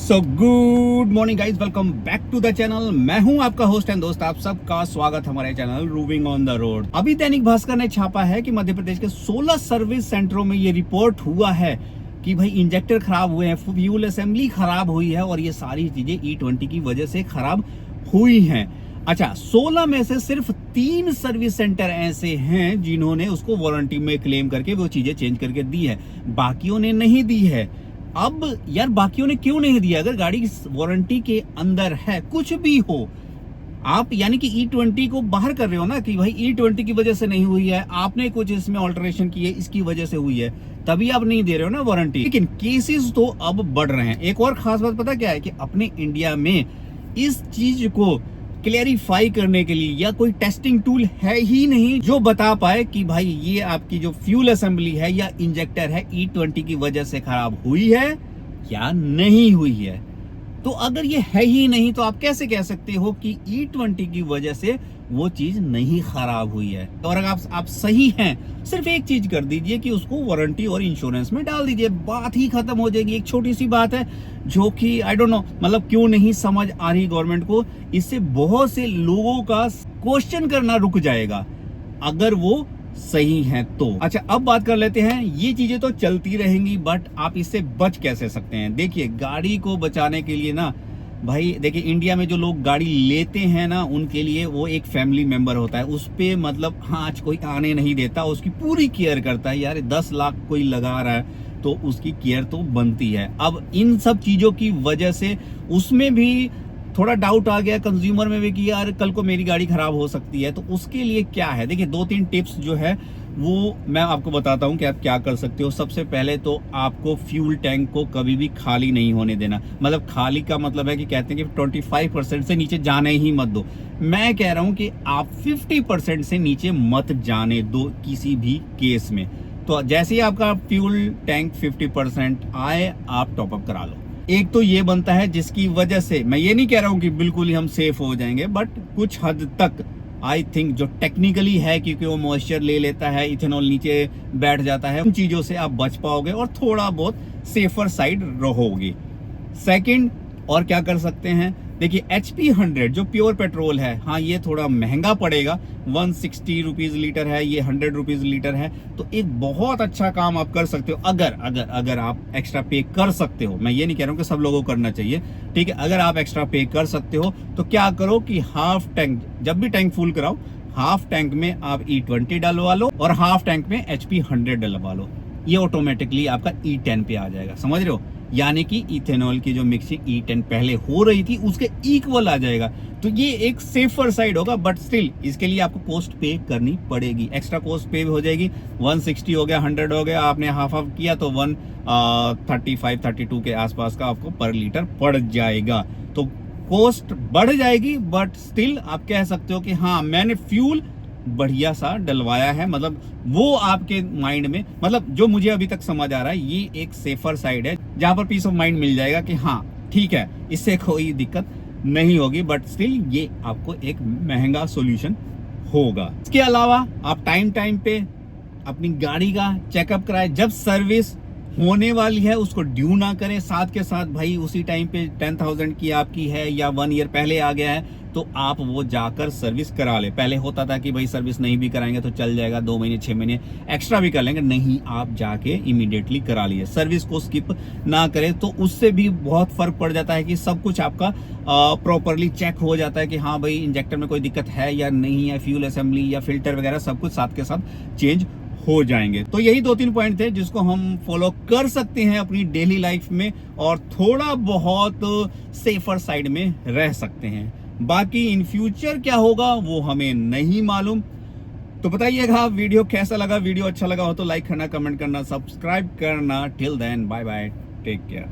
So good morning guys, welcome back to the channel. मैं हूं आपका होस्ट एंड दोस्त, आप सबका स्वागत हमारे channel roving on the road. अभी दैनिक भास्कर ने छापा है कि मध्य प्रदेश के 16 सर्विस सेंटरों में ये रिपोर्ट हुआ है कि भाई इंजेक्टर खराब हुए हैं, फ्यूल असेंबली खराब हुई है और ये सारी चीजें E20 की वजह से खराब हुई हैं। अच्छा, 16 में से सिर्फ 3 सर्विस सेंटर ऐसे हैं जिन्होंने उसको वारंटी में क्लेम करके वो चीजें चेंज करके दी है, बाकियों ने नहीं दी है। अब यार बाकियों ने क्यों नहीं दिया? अगर गाड़ी वारंटी के अंदर है, कुछ भी हो, आप यानी कि E20 को बाहर कर रहे हो ना कि भाई E20 की वजह से नहीं हुई है, आपने कुछ इसमें ऑल्टरेशन की है, इसकी वजह से हुई है, तभी आप नहीं दे रहे हो ना वारंटी। लेकिन केसेस तो अब बढ़ रहे हैं। एक और खास बात पता क्या है कि अपने इंडिया में इस चीज को क्लेरिफाई करने के लिए या कोई टेस्टिंग टूल है ही नहीं जो बता पाए कि भाई ये आपकी जो फ्यूल असेंबली है या इंजेक्टर है E20 की वजह से खराब हुई है या नहीं हुई है। तो अगर ये है ही नहीं तो आप कैसे कह सकते हो कि E20 की वजह से वो चीज नहीं खराब हुई है? और अगर आप सही हैं, सिर्फ एक चीज कर दीजिए कि उसको वारंटी और इंश्योरेंस में डाल दीजिए, बात ही खत्म हो जाएगी। एक छोटी सी बात है जो कि आई डोंट नो मतलब क्यों नहीं समझ आ रही गवर्नमेंट को। इससे बहुत से लोगों का क्वेश्चन करना रुक जाएगा अगर वो सही है तो। अच्छा, अब बात कर लेते हैं, ये चीजें तो चलती रहेंगी बट आप इससे बच कैसे सकते हैं? देखिए, गाड़ी को बचाने के लिए ना भाई, देखिए इंडिया में जो लोग गाड़ी लेते हैं ना, उनके लिए वो एक फैमिली मेंबर होता है। उस पे मतलब आज कोई आने नहीं देता, उसकी पूरी केयर करता है। यार 10 लाख कोई लगा रहा है तो उसकी केयर तो बनती है। अब इन सब चीजों की वजह से उसमें भी थोड़ा डाउट आ गया कंज्यूमर में भी कि यार कल को मेरी गाड़ी खराब हो सकती है। तो उसके लिए क्या है, देखिए 2-3 टिप्स जो है वो मैं आपको बताता हूं कि आप क्या कर सकते हो। सबसे पहले तो आपको फ्यूल टैंक को कभी भी खाली नहीं होने देना। मतलब खाली का मतलब है कि कहते हैं कि 25% से नीचे जाने ही मत दो। मैं कह रहा हूं कि आप 50% से नीचे मत जाने दो किसी भी केस में। तो जैसे ही आपका फ्यूल टैंक 50% आए, आप टॉपअप करा लो। एक तो ये बनता है जिसकी वजह से मैं ये नहीं कह रहा हूं कि बिल्कुल ही हम सेफ हो जाएंगे, बट कुछ हद तक आई थिंक जो टेक्निकली है, क्योंकि वो मॉइस्चर ले लेता है, इथेनॉल नीचे बैठ जाता है, उन चीजों से आप बच पाओगे और थोड़ा बहुत सेफर साइड रहोगे। सेकंड, और क्या कर सकते हैं, देखिए HP 100 जो प्योर पेट्रोल है, हाँ ये थोड़ा महंगा पड़ेगा, 160 रुपीज लीटर है, ये 100 रुपीज लीटर है। तो एक बहुत अच्छा काम आप कर सकते हो अगर आप एक्स्ट्रा पे कर सकते हो। मैं ये नहीं कह रहा हूँ कि सब लोगों को करना चाहिए, ठीक है। अगर आप एक्स्ट्रा पे कर सकते हो तो क्या करो कि हाफ टैंक, जब भी टैंक फुल कराओ, हाफ टैंक में आप E20 डलवा लो और हाफ टैंक में HP 100 डलवा लो। ये ऑटोमेटिकली आपका E10 पे आ जाएगा, समझ रहे हो? यानी कि इथेनॉल की जो मिक्सिंग E10 पहले हो रही थी उसके इक्वल आ जाएगा। तो ये एक सेफर साइड होगा, बट स्टिल इसके लिए आपको कॉस्ट पे करनी पड़ेगी, एक्स्ट्रा कॉस्ट पे हो जाएगी। 160 हो गया, 100 हो गया, आपने हाफ किया तो 135-32 के आसपास का आपको पर लीटर पड़ जाएगा। तो कॉस्ट बढ़ जाएगी, बट स्टिल आप कह सकते हो कि हाँ मैंने फ्यूल बढ़िया सा डलवाया है। मतलब वो आपके माइंड में, मतलब जो मुझे अभी तक समझ आ रहा है, ये एक सेफर साइड है जहां पर पीस ऑफ माइंड मिल जाएगा कि हाँ ठीक है, इससे कोई दिक्कत नहीं होगी, बट स्टिल ये आपको एक महंगा सॉल्यूशन होगा। इसके अलावा आप टाइम पे अपनी गाड़ी का चेकअप कराएं। जब सर्विस होने वाली है उसको ड्यू ना करें, साथ के साथ भाई उसी टाइम पे 10,000 की आपकी है या 1 ईयर पहले आ गया है तो आप वो जाकर सर्विस करा ले। पहले होता था कि भाई सर्विस नहीं भी कराएंगे तो चल जाएगा, 2 महीने 6 महीने एक्स्ट्रा भी कर लेंगे, नहीं, आप जाके इमीडिएटली करा लिए। सर्विस को स्किप ना करें, तो उससे भी बहुत फर्क पड़ जाता है कि सब कुछ आपका प्रॉपरली चेक हो जाता है कि हाँ भाई इंजेक्टर में कोई दिक्कत है या नहीं है, फ्यूल असेंबली या फिल्टर वगैरह सब कुछ साथ के साथ चेंज हो जाएंगे। तो यही 2-3 पॉइंट थे जिसको हम फॉलो कर सकते हैं अपनी डेली लाइफ में और थोड़ा बहुत सेफर साइड में रह सकते हैं। बाकी इन फ्यूचर क्या होगा वो हमें नहीं मालूम। तो बताइएगा वीडियो कैसा लगा। वीडियो अच्छा लगा हो तो लाइक करना, कमेंट करना, सब्सक्राइब करना। Till then bye bye, take care.